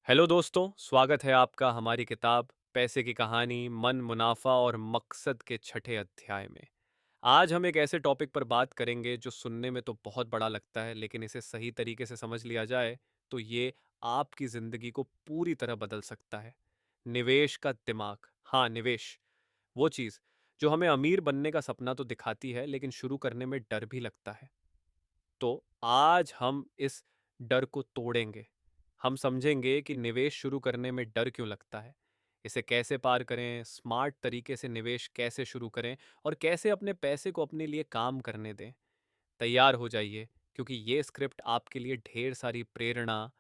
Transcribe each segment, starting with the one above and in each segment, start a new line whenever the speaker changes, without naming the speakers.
Hello दोस्तों, स्वागत है आपका हमारी किताब पैसे की कहानी मन मुनाफा और मकसद के छठे अध्याय में। आज हम एक ऐसे टॉपिक पर बात करेंगे जो सुनने में तो बहुत बड़ा लगता है, लेकिन इसे सही तरीके से समझ लिया जाए तो ये आपकी जिंदगी को पूरी तरह बदल सकता है। निवेश का दिमाग। हाँ, निवेश, वो चीज जो हमें अमीर बनने का सपना तो दिखाती है, लेकिन शुरू करने में डर भी लगता है। तो आज हम इस डर को तोड़ेंगे। हम समझेंगे कि निवेश शुरू करने में डर क्यों लगता है, इसे कैसे पार करें, स्मार्ट तरीके से निवेश कैसे शुरू करें और कैसे अपने पैसे को अपने लिए काम करने दें। तैयार हो जाइए, क्योंकि ये स्क्रिप्ट आपके लिए ढेर सारी प्रेरणा,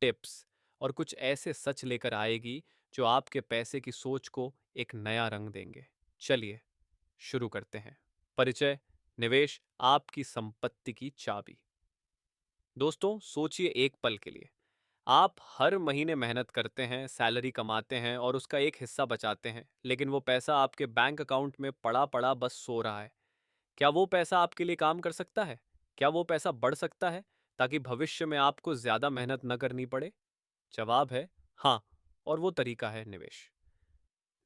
टिप्स और कुछ ऐसे सच लेकर आएगी जो आपके पैसे की सोच को एक नया रंग देंगे। चलिए शुरू करते हैं। परिचय। निवेश आपकी संपत्ति की चाबी। दोस्तों, सोचिए एक पल के लिए। आप हर महीने मेहनत करते हैं, सैलरी कमाते हैं और उसका एक हिस्सा बचाते हैं, लेकिन वो पैसा आपके बैंक अकाउंट में पड़ा पड़ा बस सो रहा है। क्या वो पैसा आपके लिए काम कर सकता है? क्या वो पैसा बढ़ सकता है ताकि भविष्य में आपको ज्यादा मेहनत न करनी पड़े? जवाब है हाँ, और वो तरीका है निवेश।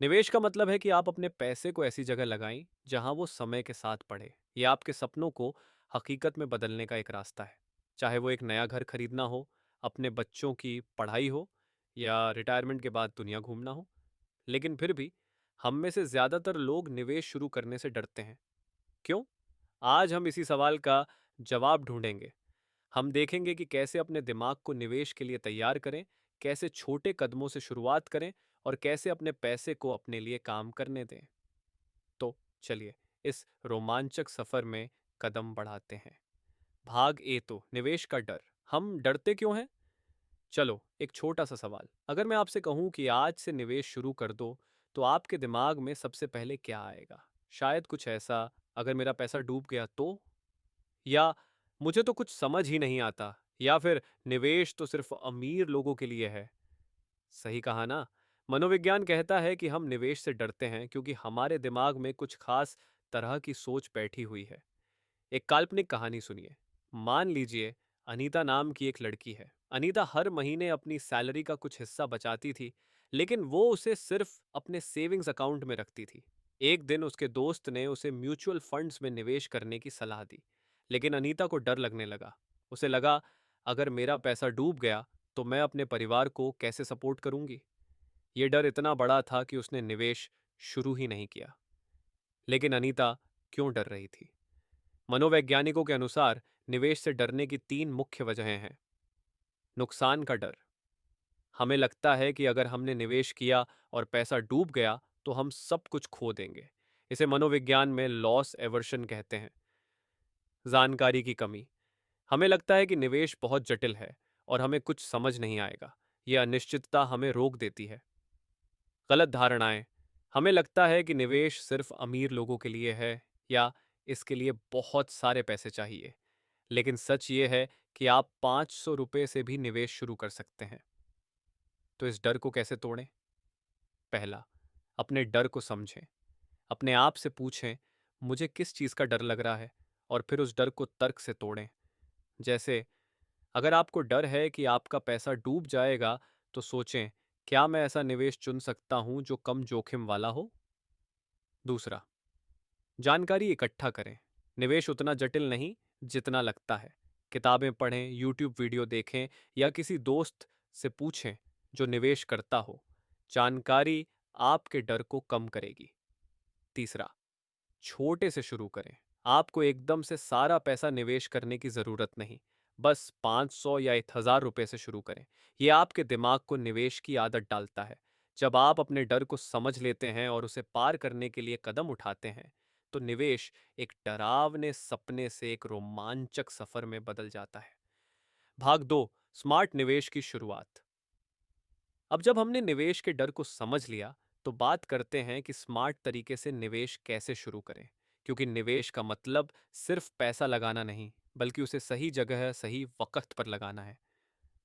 निवेश का मतलब है कि आप अपने पैसे को ऐसी जगह लगाएं जहां वो समय के साथ बढ़े। ये आपके सपनों को हकीकत में बदलने का एक रास्ता है। चाहे वो एक नया घर खरीदना हो, अपने बच्चों की पढ़ाई हो, या रिटायरमेंट के बाद दुनिया घूमना हो। लेकिन फिर भी हम में से ज्यादातर लोग निवेश शुरू करने से डरते हैं। क्यों? आज हम इसी सवाल का जवाब ढूंढेंगे। हम देखेंगे कि कैसे अपने दिमाग को निवेश के लिए तैयार करें, कैसे छोटे कदमों से शुरुआत करें और कैसे अपने पैसे को अपने लिए काम करने दें। तो चलिए इस रोमांचक सफर में कदम बढ़ाते हैं। भाग ए, तो निवेश का डर। हम डरते क्यों हैं? चलो एक छोटा सा सवाल, अगर मैं आपसे कहूं कि आज से निवेश शुरू कर दो, तो आपके दिमाग में सबसे पहले क्या आएगा? शायद कुछ ऐसा, अगर मेरा पैसा डूब गया तो, या मुझे तो कुछ समझ ही नहीं आता, या फिर निवेश तो सिर्फ अमीर लोगों के लिए है। सही कहा ना। मनोविज्ञान कहता है कि हम निवेश से डरते हैं क्योंकि हमारे दिमाग में कुछ खास तरह की सोच बैठी हुई है। एक काल्पनिक कहानी सुनिए। मान लीजिए अनीता नाम की एक लड़की है। अनीता हर महीने अपनी सैलरी का कुछ हिस्सा बचाती थी, लेकिन वो उसे सिर्फ अपने सेविंग्स अकाउंट में रखती थी। एक दिन उसके दोस्त ने उसे म्यूचुअल फंड्स में निवेश करने की सलाह दी, लेकिन अनीता को डर लगने लगा। उसे लगा, अगर मेरा पैसा डूब गया तो मैं अपने परिवार को कैसे सपोर्ट करूंगी। ये डर इतना बड़ा था कि उसने निवेश शुरू ही नहीं किया। लेकिन अनीता क्यों डर रही थी? मनोवैज्ञानिकों के अनुसार निवेश से डरने की तीन मुख्य वजहें हैं। नुकसान का डर। हमें लगता है कि अगर हमने निवेश किया और पैसा डूब गया तो हम सब कुछ खो देंगे। इसे मनोविज्ञान में लॉस एवर्शन कहते हैं। जानकारी की कमी। हमें लगता है कि निवेश बहुत जटिल है और हमें कुछ समझ नहीं आएगा। यह अनिश्चितता हमें रोक देती है। गलत धारणाएं। हमें लगता है कि निवेश सिर्फ अमीर लोगों के लिए है, या इसके लिए बहुत सारे पैसे चाहिए। लेकिन सच ये है कि आप 500 रुपये से भी निवेश शुरू कर सकते हैं। तो इस डर को कैसे तोड़ें? पहला, अपने डर को समझें। अपने आप से पूछें, मुझे किस चीज़ का डर लग रहा है, और फिर उस डर को तर्क से तोड़ें। जैसे, अगर आपको डर है कि आपका पैसा डूब जाएगा, तो सोचें, क्या मैं ऐसा निवेश चुन सकता हूं जो कम जोखिम वाला हो? दूसरा, जानकारी इकट्ठा करें। निवेश उतना जटिल नहीं जितना लगता है। किताबें पढ़ें, यूट्यूब वीडियो देखें, या किसी दोस्त से पूछें जो निवेश करता हो। जानकारी आपके डर को कम करेगी। तीसरा, छोटे से शुरू करें। आपको एकदम से सारा पैसा निवेश करने की जरूरत नहीं। बस 500 या 1000 रुपये से शुरू करें। यह आपके दिमाग को निवेश की आदत डालता है। जब आप अपने डर को समझ लेते हैं और उसे पार करने के लिए कदम उठाते हैं, तो निवेश एक डरावने सपने से एक रोमांचक सफर में बदल जाता है। भाग दो, स्मार्ट निवेश की शुरुआत। अब जब हमने निवेश के डर को समझ लिया, तो बात करते हैं कि स्मार्ट तरीके से निवेश कैसे शुरू करें। क्योंकि निवेश का मतलब सिर्फ पैसा लगाना नहीं, बल्कि उसे सही जगह सही वक्त पर लगाना है।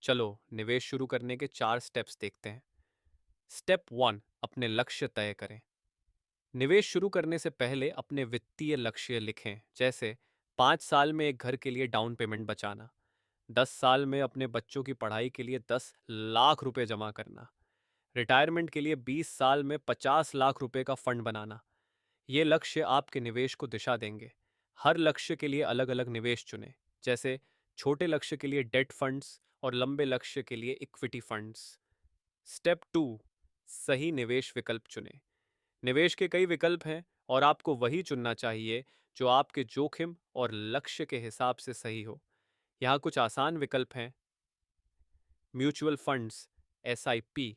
चलो निवेश शुरू करने के 4 स्टेप्स देखते हैं। स्टेप 1, अपने लक्ष्य तय करें। निवेश शुरू करने से पहले अपने वित्तीय लक्ष्य लिखें, जैसे 5 साल में एक घर के लिए डाउन पेमेंट बचाना, 10 साल में अपने बच्चों की पढ़ाई के लिए 10 लाख रुपए जमा करना, रिटायरमेंट के लिए 20 साल में 50 लाख रुपए का फंड बनाना। ये लक्ष्य आपके निवेश को दिशा देंगे। हर लक्ष्य के लिए अलग अलग निवेश चुनें, जैसे छोटे लक्ष्य के लिए डेट फंड्स और लंबे लक्ष्य के लिए इक्विटी फंड्स। स्टेप 2, सही निवेश विकल्प चुनें। निवेश के कई विकल्प हैं और आपको वही चुनना चाहिए जो आपके जोखिम और लक्ष्य के हिसाब से सही हो। यहाँ कुछ आसान विकल्प हैं। Mutual funds, SIP.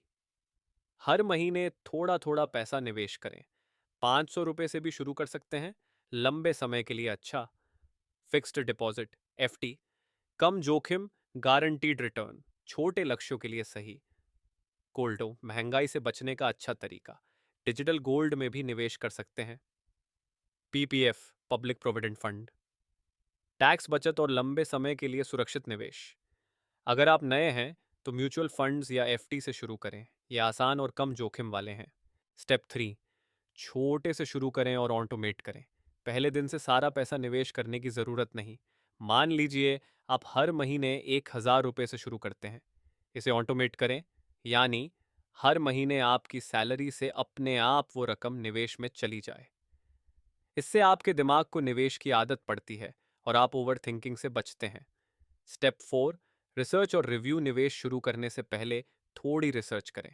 हर महीने थोड़ा थोड़ा पैसा निवेश करें। 500 रुपये से भी शुरू कर सकते हैं। लंबे समय के लिए अच्छा। Fixed deposit, FD. कम जोखिम, गारंटीड रिटर्न, छोटे लक्ष्यों के लिए सही। गोल्डो, महंगाई से बचने का अच्छा तरीका। डिजिटल गोल्ड में भी निवेश कर सकते हैं। PPF, public provident fund. Tax बचत और लंबे समय के लिए सुरक्षित निवेश। अगर आप नए हैं तो म्यूचुअल फंड्स या एफडी से शुरू करें। ये आसान और कम जोखिम वाले हैं। स्टेप 3, छोटे से शुरू करें और ऑटोमेट करें। पहले दिन से सारा पैसा निवेश करने की ज़रूरत नहीं। मान लीजिए आप हर महीने 1,000 रुपये से शुरू करते हैं। इसे ऑटोमेट करें, यानी हर महीने आपकी सैलरी से अपने आप वो रकम निवेश में चली जाए। इससे आपके दिमाग को निवेश की आदत पड़ती है और आप ओवर थिंकिंग से बचते हैं। स्टेप 4, रिसर्च और रिव्यू। निवेश शुरू करने से पहले थोड़ी रिसर्च करें।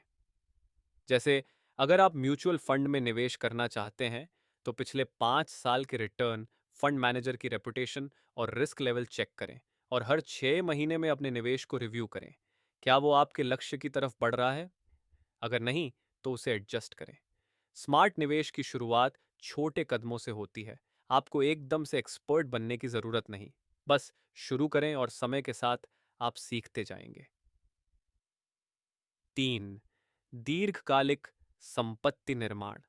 जैसे अगर आप म्यूचुअल फंड में निवेश करना चाहते हैं तो पिछले 5 साल के रिटर्न, फंड मैनेजर की रेपुटेशन और रिस्क लेवल चेक करें। और हर 6 महीने में अपने निवेश को रिव्यू करें। क्या वो आपके लक्ष्य की तरफ बढ़ रहा है? अगर नहीं तो उसे एडजस्ट करें। स्मार्ट निवेश की शुरुआत छोटे कदमों से होती है। आपको एकदम से एक्सपर्ट बनने की जरूरत नहीं। बस शुरू करें और समय के साथ आप सीखते जाएंगे। 3, दीर्घकालिक संपत्ति निर्माण।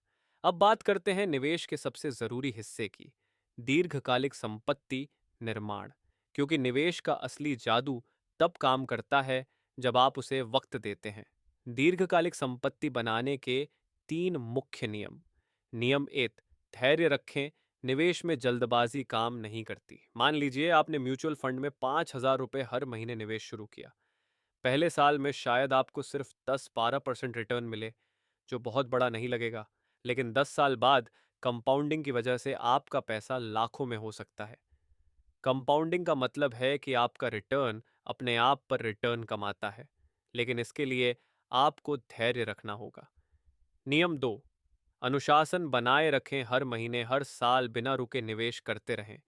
अब बात करते हैं निवेश के सबसे जरूरी हिस्से की, दीर्घकालिक संपत्ति निर्माण। क्योंकि निवेश का असली जादू तब काम करता है जब आप उसे वक्त देते हैं। दीर्घकालिक संपत्ति बनाने के 3 मुख्य नियम। नियम 1, धैर्य रखें। निवेश में जल्दबाजी काम नहीं करती। मान लीजिए आपने म्यूचुअल फंड में 5,000 रुपये हर महीने निवेश शुरू किया। पहले साल में शायद आपको सिर्फ 10-12% रिटर्न मिले, जो बहुत बड़ा नहीं लगेगा। लेकिन 10 साल बाद कंपाउंडिंग की वजह से आपका पैसा लाखों में हो सकता है। कंपाउंडिंग का मतलब है कि आपका रिटर्न अपने आप पर रिटर्न कमाता है, लेकिन इसके लिए आपको धैर्य रखना होगा। नियम 2, अनुशासन बनाए रखें। हर महीने, हर साल बिना रुके निवेश करते रहें।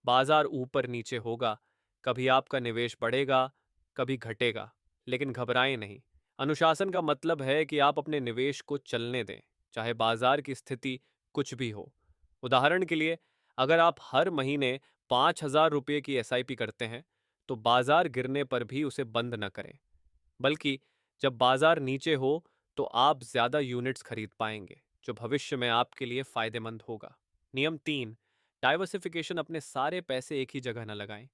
बाजार ऊपर नीचे होगा, कभी आपका निवेश बढ़ेगा, कभी घटेगा, लेकिन घबराएं नहीं। अनुशासन का मतलब है कि आप अपने निवेश को चलने दें, चाहे बाजार की स्थिति कुछ भी हो। उदाहरण के लिए, अगर आप हर महीने 5,000 रुपये की एसआईपी करते हैं, तो बाजार गिरने पर भी उसे बंद न करें, बल्कि जब बाजार नीचे हो तो आप ज्यादा यूनिट्स खरीद पाएंगे, जो भविष्य में आपके लिए फायदेमंद होगा। नियम 3, डाइवर्सिफिकेशन। अपने सारे पैसे एक ही जगह न लगाएं।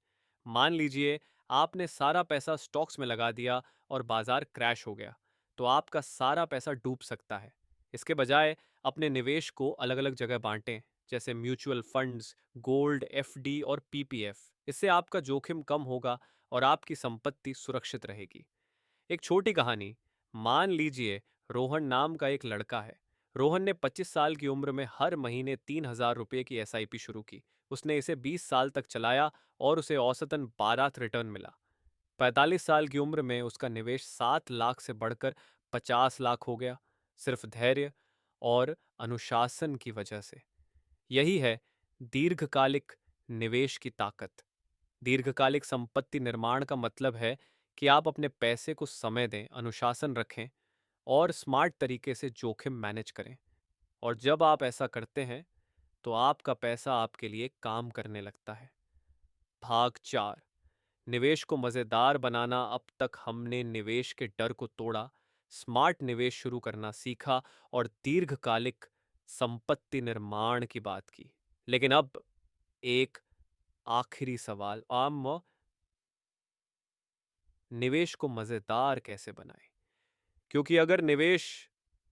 मान लीजिए आपने सारा पैसा स्टॉक्स में लगा दिया और बाजार क्रैश हो गया, तो आपका सारा पैसा डूब सकता है। इसके बजाय अपने निवेश को अलग अलग जगह बांटें, जैसे म्यूचुअल फंड्स, गोल्ड, एफडी और पीपीएफ। इससे आपका जोखिम कम होगा और आपकी संपत्ति सुरक्षित रहेगी। एक छोटी कहानी। मान लीजिए रोहन नाम का एक लड़का है। रोहन ने 25 साल की उम्र में हर महीने 3,000 रुपये की एसआईपी शुरू की। उसने इसे 20 साल तक चलाया और उसे औसतन 12 रिटर्न मिला। 45 साल की उम्र में उसका निवेश 7 लाख से बढ़कर 50 लाख हो गया, सिर्फ धैर्य और अनुशासन की वजह से। यही है दीर्घकालिक निवेश की ताकत। दीर्घकालिक संपत्ति निर्माण का मतलब है कि आप अपने पैसे को समय दें, अनुशासन रखें और स्मार्ट तरीके से जोखिम मैनेज करें। और जब आप ऐसा करते हैं तो आपका पैसा आपके लिए काम करने लगता है। भाग 4, निवेश को मज़ेदार बनाना। अब तक हमने निवेश के डर को तोड़ा, स्मार्ट निवेश शुरू करना सीखा और दीर्घकालिक संपत्ति निर्माण की बात की। लेकिन अब एक आखिरी सवाल, निवेश को मज़ेदार कैसे बनाएं? क्योंकि अगर निवेश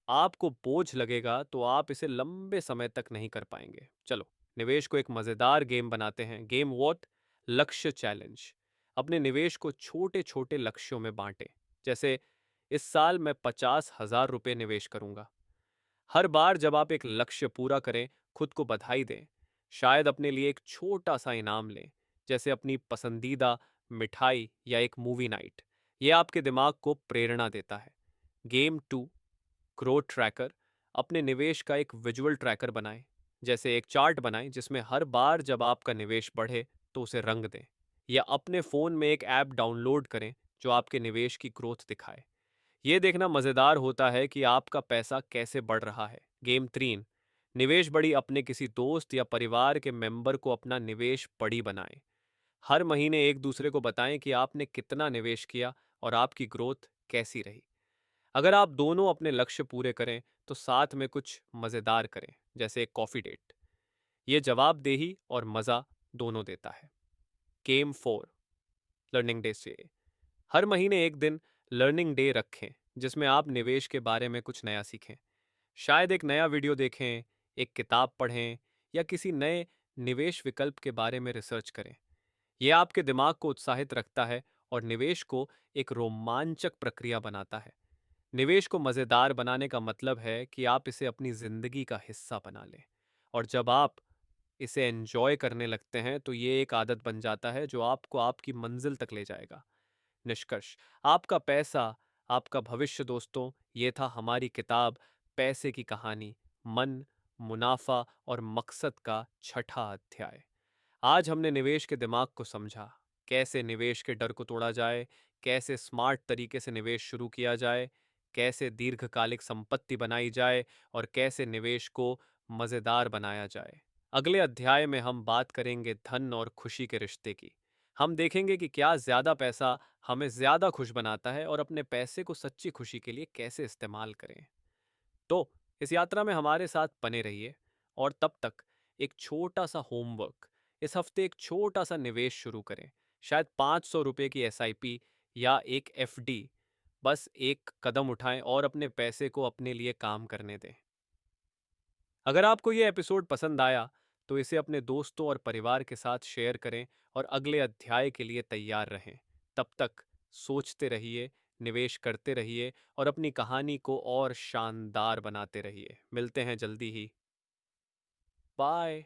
आपको बोझ लगेगा तो आप इसे लंबे समय तक नहीं कर पाएंगे। चलो, निवेश को एक मज़ेदार गेम बनाते हैं। Game what? लक्ष्य चैलेंज। अपने निवेश को छोटे छोटे लक्ष्यों में बांटें। जैसे इस साल मैं 50,000 रुपये निवेश करूंगा। हर बार जब आप एक लक्ष्य पूरा करें, खुद को बधाई दें। शायद अपने लिए एक छोटा सा इनाम लें, जैसे अपनी पसंदीदा मिठाई या एक मूवी नाइट। यह आपके दिमाग को प्रेरणा देता है। Game 2, growth tracker. अपने निवेश का एक विजुअल ट्रैकर बनाएं। जैसे एक चार्ट बनाएं जिसमें हर बार जब आपका निवेश बढ़े तो उसे रंग दें। या अपने फ़ोन में एक ऐप डाउनलोड करें जो आपके निवेश की ग्रोथ दिखाए। ये देखना मज़ेदार होता है कि आपका पैसा कैसे बढ़ रहा है। गेम 3, निवेश बड़ी। अपने किसी दोस्त या परिवार के मेंबर को अपना निवेश बड़ी बनाएं। हर महीने एक दूसरे को बताएं कि आपने कितना निवेश किया और आपकी ग्रोथ कैसी रही। अगर आप दोनों अपने लक्ष्य पूरे करें तो साथ में कुछ मज़ेदार करें, जैसे एक कॉफ़ी डेट। ये जवाबदेही और मज़ा दोनों देता है। गेम 4, लर्निंग डे से। हर महीने एक दिन लर्निंग डे रखें जिसमें आप निवेश के बारे में कुछ नया सीखें। शायद एक नया वीडियो देखें, एक किताब पढ़ें या किसी नए निवेश विकल्प के बारे में रिसर्च करें। यह आपके दिमाग को उत्साहित रखता है और निवेश को एक रोमांचक प्रक्रिया बनाता है। निवेश को मज़ेदार बनाने का मतलब है कि आप इसे अपनी ज़िंदगी का हिस्सा बना लें। और जब आप इसे एंजॉय करने लगते हैं तो ये एक आदत बन जाता है जो आपको आपकी मंजिल तक ले जाएगा। निष्कर्ष, आपका पैसा, आपका भविष्य दोस्तों, ये था हमारी किताब पैसे की कहानी, मन, मुनाफा और मकसद का छठा अध्याय। आज हमने निवेश के दिमाग को समझा, कैसे निवेश के डर को तोड़ा जाए, कैसे स्मार्ट तरीके से निवेश शुरू किया जाए, कैसे दीर्घकालिक संपत्ति बनाई जाए और कैसे निवेश को मज़ेदार बनाया जाए। अगले अध्याय में हम बात करेंगे धन और खुशी के रिश्ते की। हम देखेंगे कि क्या ज़्यादा पैसा हमें ज़्यादा खुश बनाता है और अपने पैसे को सच्ची खुशी के लिए कैसे इस्तेमाल करें। तो इस यात्रा में हमारे साथ बने रहिए। और तब तक एक छोटा सा होमवर्क, इस हफ्ते एक छोटा सा निवेश शुरू करें। शायद 500 रुपये की एसआईपी या एक एफडी। बस एक कदम उठाएं और अपने पैसे को अपने लिए काम करने दें। अगर आपको ये एपिसोड पसंद आया तो इसे अपने दोस्तों और परिवार के साथ शेयर करें और अगले अध्याय के लिए तैयार रहें। तब तक सोचते रहिए, निवेश करते रहिए और अपनी कहानी को और शानदार बनाते रहिए। मिलते हैं जल्दी ही। बाय।